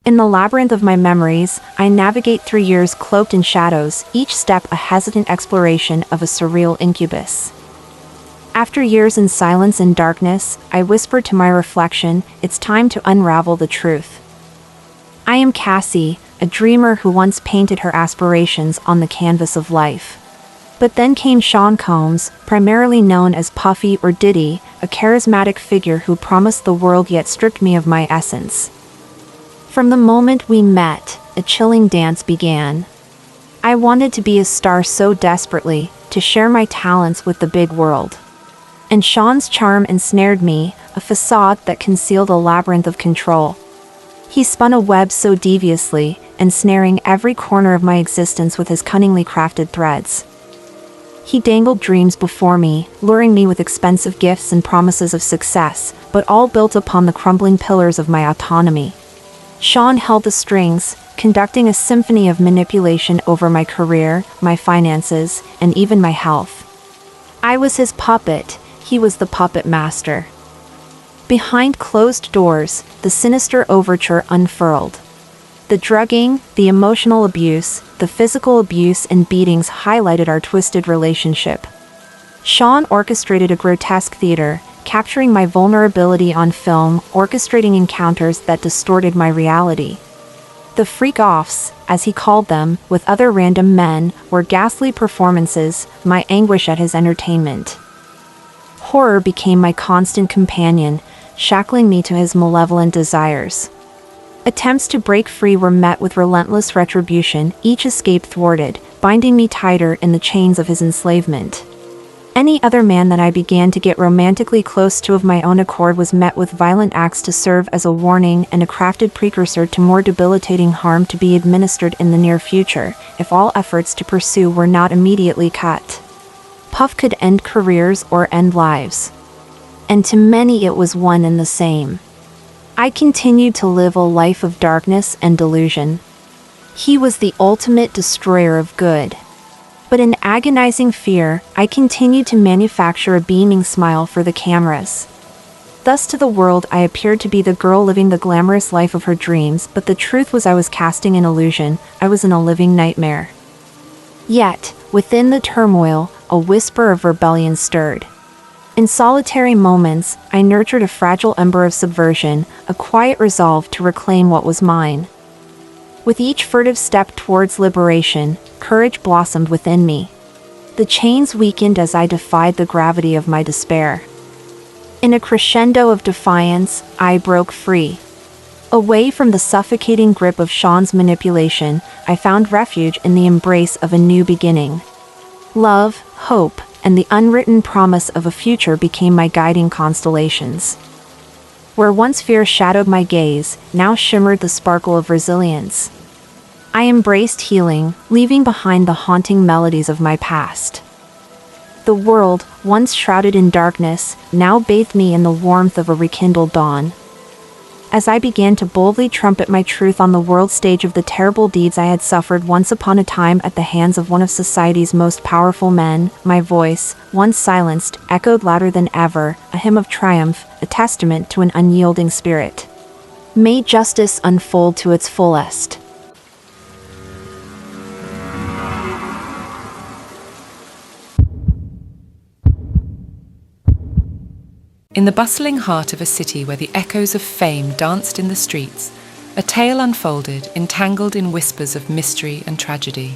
In the labyrinth of my memories, I navigate through years cloaked in shadows, each step a hesitant exploration of a surreal incubus. After years in silence and darkness, I whisper to my reflection, it's time to unravel the truth. I am Cassie, a dreamer who once painted her aspirations on the canvas of life. But then came Sean Combs, primarily known as Puffy or Diddy, a charismatic figure who promised the world yet stripped me of my essence. From the moment we met, a chilling dance began. I wanted to be a star so desperately, to share my talents with the big world. And Sean's charm ensnared me, a facade that concealed a labyrinth of control. He spun a web so deviously, ensnaring every corner of my existence with his cunningly crafted threads. He dangled dreams before me, luring me with expensive gifts and promises of success, but all built upon the crumbling pillars of my autonomy. Sean held the strings, conducting a symphony of manipulation over my career, my finances, and even my health. I was his puppet, he was the puppet master. Behind closed doors, the sinister overture unfurled. The drugging, the emotional abuse, the physical abuse and beatings highlighted our twisted relationship. Sean orchestrated a grotesque theater, capturing my vulnerability on film, orchestrating encounters that distorted my reality. The freak-offs, as he called them, with other random men, were ghastly performances, my anguish at his entertainment. Horror became my constant companion, shackling me to his malevolent desires. Attempts to break free were met with relentless retribution, each escape thwarted, binding me tighter in the chains of his enslavement. Any other man that I began to get romantically close to of my own accord was met with violent acts to serve as a warning and a crafted precursor to more debilitating harm to be administered in the near future, if all efforts to pursue were not immediately cut. Puff could end careers or end lives. And to many it was one and the same. I continued to live a life of darkness and delusion. He was the ultimate destroyer of good. But in agonizing fear, I continued to manufacture a beaming smile for the cameras. Thus to the world I appeared to be the girl living the glamorous life of her dreams, but the truth was I was casting an illusion, I was in a living nightmare. Yet, within the turmoil, a whisper of rebellion stirred. In solitary moments, I nurtured a fragile ember of subversion, a quiet resolve to reclaim what was mine. With each furtive step towards liberation, courage blossomed within me. The chains weakened as I defied the gravity of my despair. In a crescendo of defiance, I broke free. Away from the suffocating grip of Sean's manipulation, I found refuge in the embrace of a new beginning. Love, hope, and the unwritten promise of a future became my guiding constellations. Where once fear shadowed my gaze, now shimmered the sparkle of resilience. I embraced healing, leaving behind the haunting melodies of my past. The world, once shrouded in darkness, now bathed me in the warmth of a rekindled dawn. As I began to boldly trumpet my truth on the world stage of the terrible deeds I had suffered once upon a time at the hands of one of society's most powerful men, my voice, once silenced, echoed louder than ever, a hymn of triumph, a testament to an unyielding spirit. May justice unfold to its fullest. In the bustling heart of a city where the echoes of fame danced in the streets, a tale unfolded, entangled in whispers of mystery and tragedy.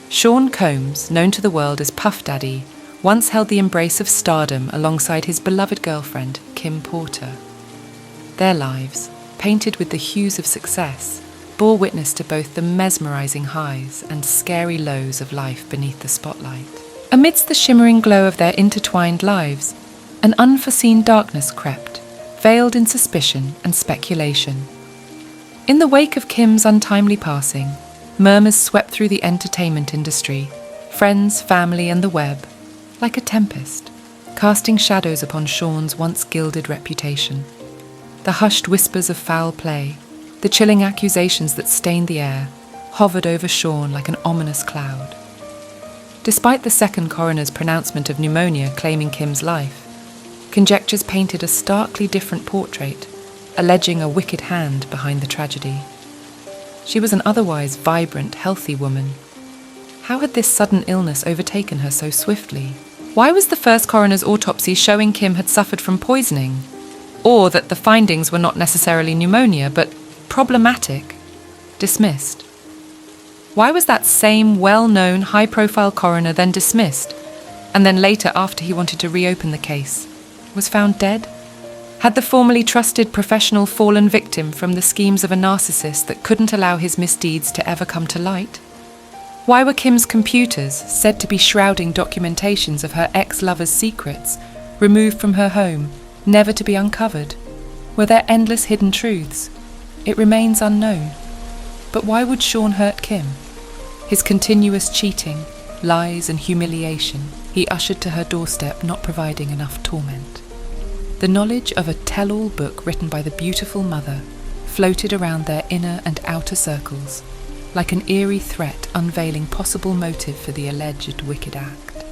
Sean Combs, known to the world as Puff Daddy, once held the embrace of stardom alongside his beloved girlfriend, Kim Porter. Their lives, painted with the hues of success, bore witness to both the mesmerizing highs and scary lows of life beneath the spotlight. Amidst the shimmering glow of their intertwined lives, an unforeseen darkness crept, veiled in suspicion and speculation. In the wake of Kim's untimely passing, murmurs swept through the entertainment industry, friends, family, and the web, like a tempest, casting shadows upon Sean's once gilded reputation. The hushed whispers of foul play, the chilling accusations that stained the air, hovered over Sean like an ominous cloud. Despite the second coroner's pronouncement of pneumonia claiming Kim's life, conjectures painted a starkly different portrait, alleging a wicked hand behind the tragedy. She was an otherwise vibrant, healthy woman. How had this sudden illness overtaken her so swiftly? Why was the first coroner's autopsy showing Kim had suffered from poisoning? Or that the findings were not necessarily pneumonia, but problematic, dismissed? Why was that same well-known, high-profile coroner then dismissed, and then later, after he wanted to reopen the case, was found dead? Had the formerly trusted professional fallen victim from the schemes of a narcissist that couldn't allow his misdeeds to ever come to light? Why were Kim's computers, said to be shrouding documentations of her ex-lover's secrets, removed from her home, never to be uncovered? Were there endless hidden truths? It remains unknown. But why would Sean hurt Kim? His continuous cheating, lies and humiliation he ushered to her doorstep, not providing enough torment. The knowledge of a tell-all book written by the beautiful mother floated around their inner and outer circles, like an eerie threat unveiling possible motive for the alleged wicked act.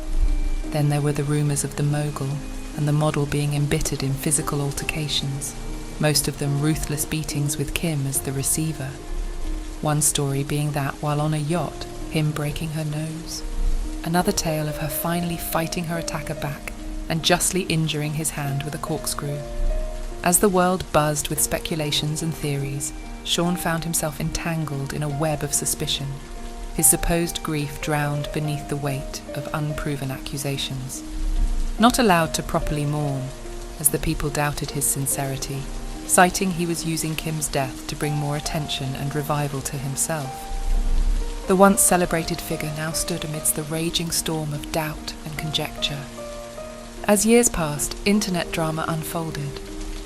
Then there were the rumours of the mogul and the model being embittered in physical altercations, most of them ruthless beatings with Kim as the receiver. One story being that while on a yacht, him breaking her nose. Another tale of her finally fighting her attacker back and justly injuring his hand with a corkscrew. As the world buzzed with speculations and theories, Sean found himself entangled in a web of suspicion, his supposed grief drowned beneath the weight of unproven accusations. Not allowed to properly mourn, as the people doubted his sincerity, citing he was using Kim's death to bring more attention and revival to himself. The once celebrated figure now stood amidst the raging storm of doubt and conjecture. As years passed, internet drama unfolded,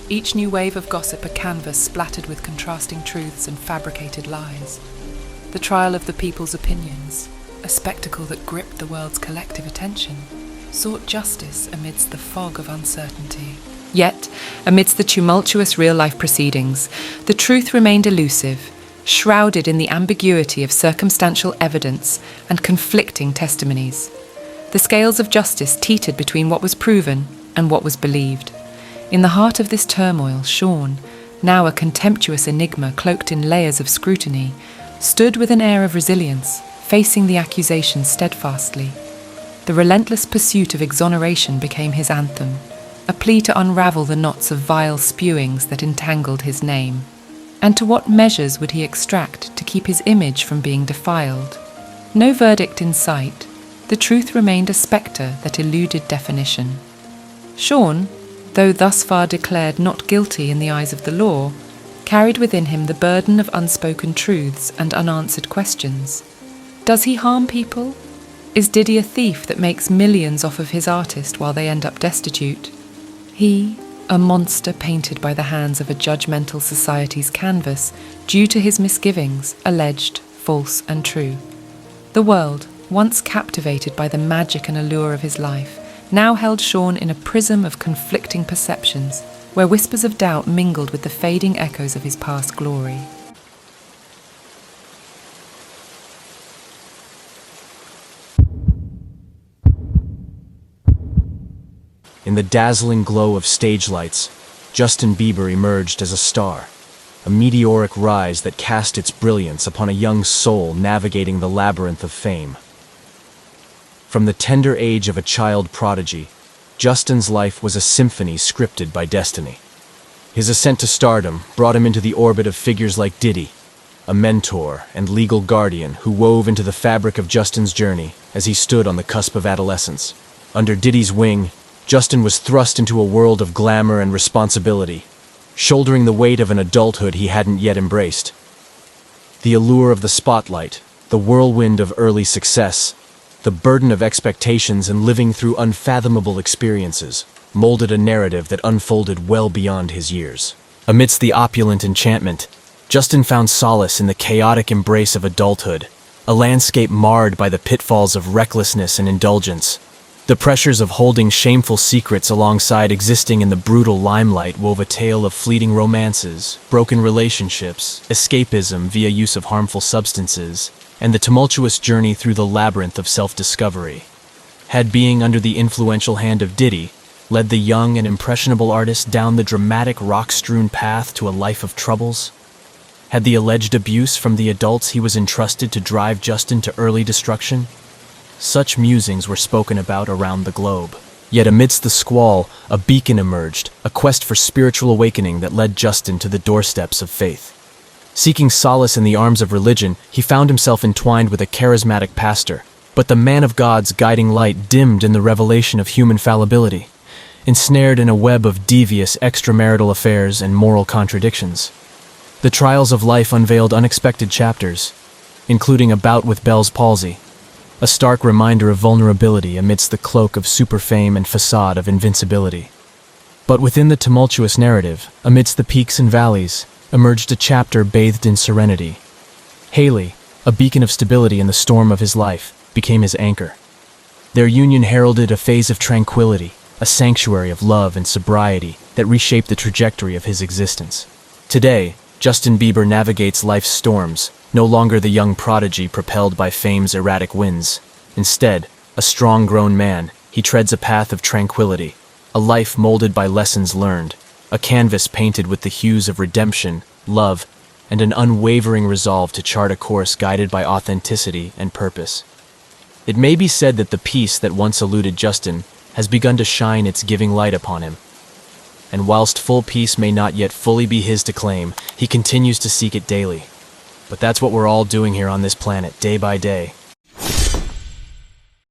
each new wave of gossip a canvas splattered with contrasting truths and fabricated lies. The trial of the people's opinions, a spectacle that gripped the world's collective attention, sought justice amidst the fog of uncertainty. Yet, amidst the tumultuous real-life proceedings, the truth remained elusive, shrouded in the ambiguity of circumstantial evidence and conflicting testimonies. The scales of justice teetered between what was proven and what was believed. In the heart of this turmoil, Sean, now a contemptuous enigma cloaked in layers of scrutiny, stood with an air of resilience, facing the accusations steadfastly. The relentless pursuit of exoneration became his anthem, a plea to unravel the knots of vile spewings that entangled his name. And to what measures would he extract to keep his image from being defiled? No verdict in sight, the truth remained a spectre that eluded definition. Sean, though thus far declared not guilty in the eyes of the law, carried within him the burden of unspoken truths and unanswered questions. Does he harm people? Is Diddy a thief that makes millions off of his artist while they end up destitute? He, a monster painted by the hands of a judgmental society's canvas due to his misgivings, alleged, false and true. The world, once captivated by the magic and allure of his life, now held Sean in a prism of conflicting perceptions, where whispers of doubt mingled with the fading echoes of his past glory. In the dazzling glow of stage lights, Justin Bieber emerged as a star, a meteoric rise that cast its brilliance upon a young soul navigating the labyrinth of fame. From the tender age of a child prodigy, Justin's life was a symphony scripted by destiny. His ascent to stardom brought him into the orbit of figures like Diddy, a mentor and legal guardian who wove into the fabric of Justin's journey as he stood on the cusp of adolescence. Under Diddy's wing, Justin was thrust into a world of glamour and responsibility, shouldering the weight of an adulthood he hadn't yet embraced. The allure of the spotlight, the whirlwind of early success, the burden of expectations and living through unfathomable experiences molded a narrative that unfolded well beyond his years. Amidst the opulent enchantment, Justin found solace in the chaotic embrace of adulthood, a landscape marred by the pitfalls of recklessness and indulgence. The pressures of holding shameful secrets alongside existing in the brutal limelight wove a tale of fleeting romances, broken relationships, escapism via use of harmful substances, and the tumultuous journey through the labyrinth of self-discovery. Had being under the influential hand of Diddy led the young and impressionable artist down the dramatic rock-strewn path to a life of troubles? Had the alleged abuse from the adults he was entrusted to drive Justin to early destruction? Such musings were spoken about around the globe. Yet amidst the squall, a beacon emerged, a quest for spiritual awakening that led Justin to the doorsteps of faith. Seeking solace in the arms of religion, he found himself entwined with a charismatic pastor. But the man of God's guiding light dimmed in the revelation of human fallibility, ensnared in a web of devious extramarital affairs and moral contradictions. The trials of life unveiled unexpected chapters, including a bout with Bell's palsy, a stark reminder of vulnerability amidst the cloak of superfame and facade of invincibility. But within the tumultuous narrative, amidst the peaks and valleys, emerged a chapter bathed in serenity. Haley, a beacon of stability in the storm of his life, became his anchor. Their union heralded a phase of tranquility, a sanctuary of love and sobriety that reshaped the trajectory of his existence. Today, Justin Bieber navigates life's storms, no longer the young prodigy propelled by fame's erratic winds. Instead, a strong grown man, he treads a path of tranquility, a life molded by lessons learned, a canvas painted with the hues of redemption, love, and an unwavering resolve to chart a course guided by authenticity and purpose. It may be said that the peace that once eluded Justin has begun to shine its giving light upon him. And whilst full peace may not yet fully be his to claim, he continues to seek it daily. But that's what we're all doing here on this planet, day by day.